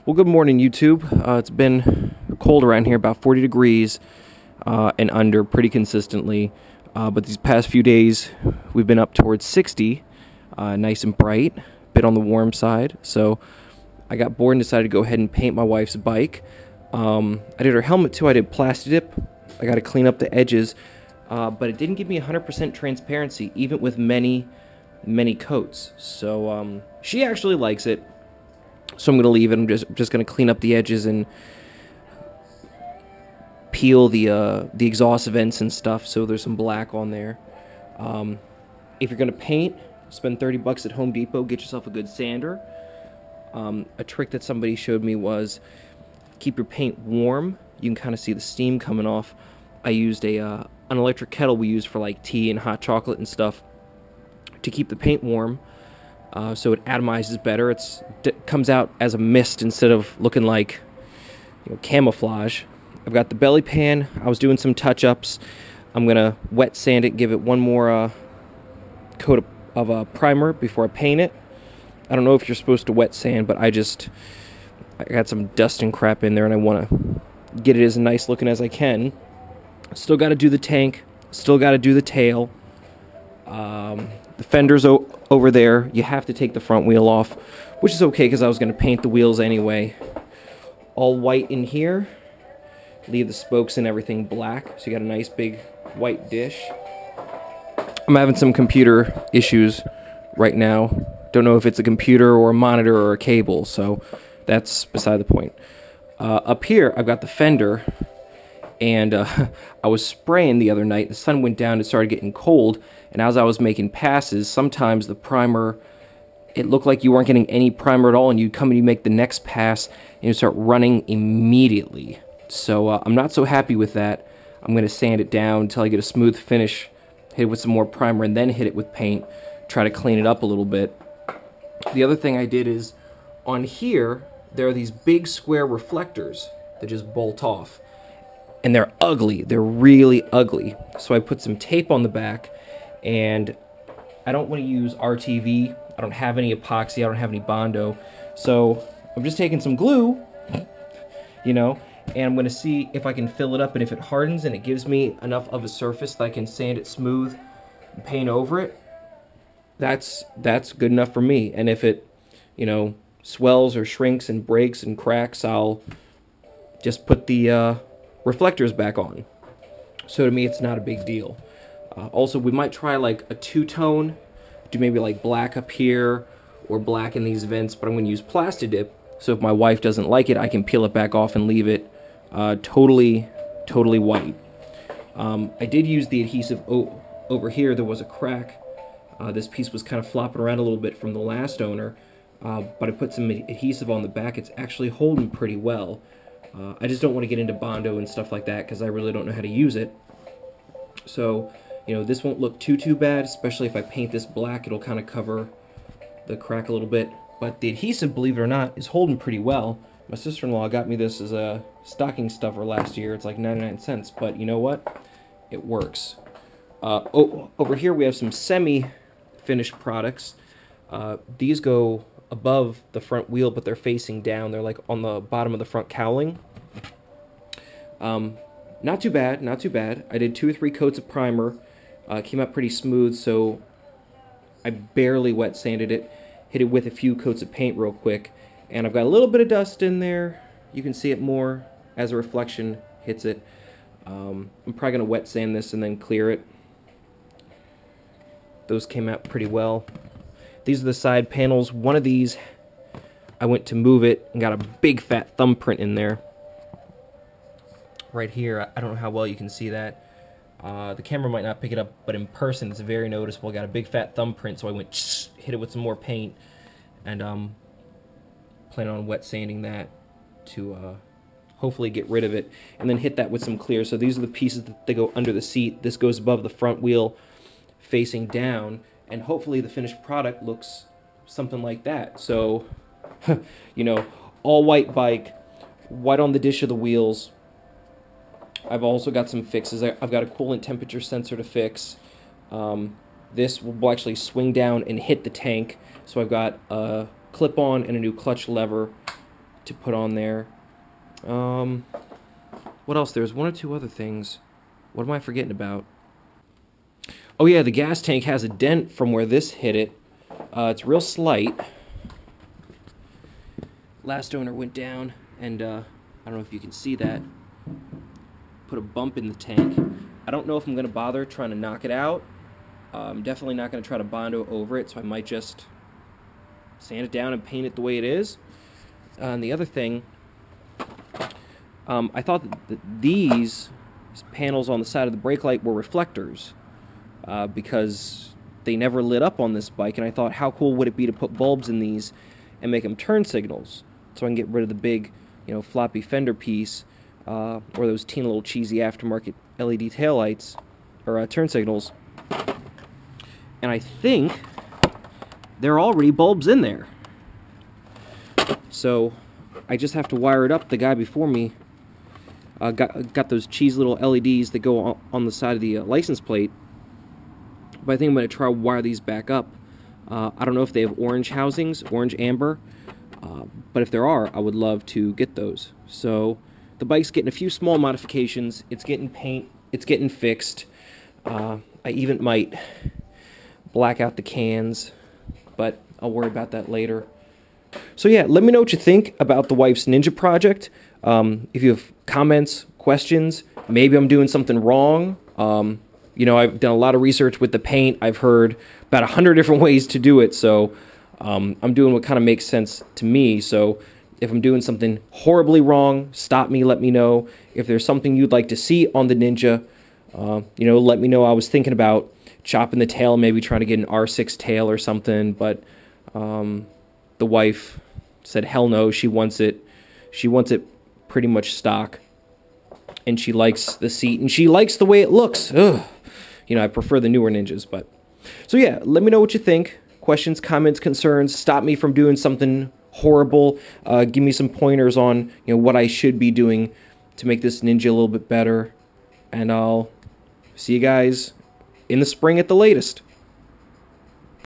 Well, good morning, YouTube. It's been cold around here, about 40 degrees and under pretty consistently. But these past few days, we've been up towards 60, nice and bright, bit on the warm side. So I got bored and decided to go ahead and paint my wife's bike. I did her helmet too. I did plasti dip. I got to clean up the edges, but it didn't give me 100% transparency, even with many coats. So she actually likes it. So I'm going to leave it. I'm just going to clean up the edges and peel the exhaust vents and stuff so there's some black on there. If you're going to paint, spend 30 bucks at Home Depot, get yourself a good sander. A trick that somebody showed me was keep your paint warm. You can kind of see the steam coming off. I used an electric kettle we use for like tea and hot chocolate and stuff to keep the paint warm. So it atomizes better. It comes out as a mist instead of looking like, camouflage. I've got the belly pan. I was doing some touch-ups. I'm gonna wet sand it, give it one more coat of primer before I paint it. I don't know if you're supposed to wet sand, but I got some dust and crap in there, and I want to get it as nice looking as I can. Still got to do the tank. Still got to do the tail. The fender's over there. You have to take the front wheel off, which is okay because I was going to paint the wheels anyway. All white in here. Leave the spokes and everything black, so you got a nice big white dish. I'm having some computer issues right now. Don't know if it's a computer or a monitor or a cable, so that's beside the point. Up here, I've got the fender, and I was spraying the other night. The sun went down, it started getting cold, and as I was making passes, sometimes the primer, it looked like you weren't getting any primer at all, and you'd come and you make the next pass, and you start running immediately. So I'm not so happy with that. I'm going to sand it down until I get a smooth finish, hit it with some more primer, and then hit it with paint, try to clean it up a little bit. The other thing I did is, on here, there are these big square reflectors that just bolt off. And they're ugly. They're really ugly. So I put some tape on the back, and I don't want to use RTV. I don't have any epoxy. I don't have any Bondo. So I'm just taking some glue, and I'm going to see if I can fill it up, and if it hardens and it gives me enough of a surface that I can sand it smooth and paint over it, that's good enough for me. And if it, swells or shrinks and breaks and cracks, I'll just put the reflectors back on. So to me, it's not a big deal. Also, we might try like a two-tone, do maybe like black up here or black in these vents, but I'm going to use plasti dip, so if my wife doesn't like it, I can peel it back off and leave it totally white. I did use the adhesive over here. There was a crack. This piece was kind of flopping around a little bit from the last owner, but I put some adhesive on the back. It's actually holding pretty well. I just don't want to get into Bondo and stuff like that because I really don't know how to use it. So, this won't look too bad, especially if I paint this black. It'll kind of cover the crack a little bit. But the adhesive, believe it or not, is holding pretty well. My sister-in-law got me this as a stocking stuffer last year. It's like 99 cents, but you know what? It works. Over here we have some semi-finished products. These go above the front wheel, but they're facing down. They're like on the bottom of the front cowling. Not too bad, not too bad. I did 2 or 3 coats of primer. Came out pretty smooth, so I barely wet sanded it. Hit it with a few coats of paint real quick. And I've got a little bit of dust in there. You can see it more as a reflection hits it. I'm probably going to wet sand this and then clear it. Those came out pretty well. These are the side panels. One of these, I went to move it and got a big fat thumbprint in there. Right here, I don't know how well you can see that. The camera might not pick it up, but in person it's very noticeable. Got a big fat thumbprint, so I went hit it with some more paint, and plan on wet sanding that to hopefully get rid of it, and then hit that with some clear. So these are the pieces that go under the seat. This goes above the front wheel facing down, and hopefully the finished product looks something like that. So, all white bike, white on the dish of the wheels. I've also got some fixes. I've got a coolant temperature sensor to fix. This will actually swing down and hit the tank. So I've got a clip-on and a new clutch lever to put on there. What else? There's one or two other things. What am I forgetting about? Oh yeah, the gas tank has a dent from where this hit it. It's real slight. Last owner went down, and I don't know if you can see that. Put a bump in the tank. I don't know if I'm going to bother trying to knock it out. I'm definitely not going to try to Bondo over it, so I might just sand it down and paint it the way it is. And the other thing, I thought that these panels on the side of the brake light were reflectors because they never lit up on this bike, and I thought, how cool would it be to put bulbs in these and make them turn signals so I can get rid of the big, floppy fender piece or those teeny little cheesy aftermarket LED taillights or turn signals. And I think there are already bulbs in there. So I just have to wire it up. The guy before me got those cheese little LEDs that go on the side of the license plate. But I think I'm going to try to wire these back up. I don't know if they have orange housings, orange amber. But if there are, I would love to get those. So the bike's getting a few small modifications. It's getting paint. It's getting fixed. I even might black out the cans, but I'll worry about that later. So yeah, let me know what you think about the wife's Ninja project. If you have comments, questions, maybe I'm doing something wrong. I've done a lot of research with the paint. I've heard about 100 different ways to do it, so I'm doing what kind of makes sense to me. So if I'm doing something horribly wrong, stop me, let me know. If there's something you'd like to see on the Ninja, let me know. I was thinking about chopping the tail, maybe trying to get an R6 tail or something, but the wife said hell no. She wants it pretty much stock, and she likes the seat, and she likes the way it looks. Ugh. I prefer the newer Ninjas, but so yeah, let me know what you think. Questions, comments, concerns. Stop me from doing something horrible. Give me some pointers on what I should be doing to make this Ninja a little bit better, and I'll see you guys in the spring at the latest.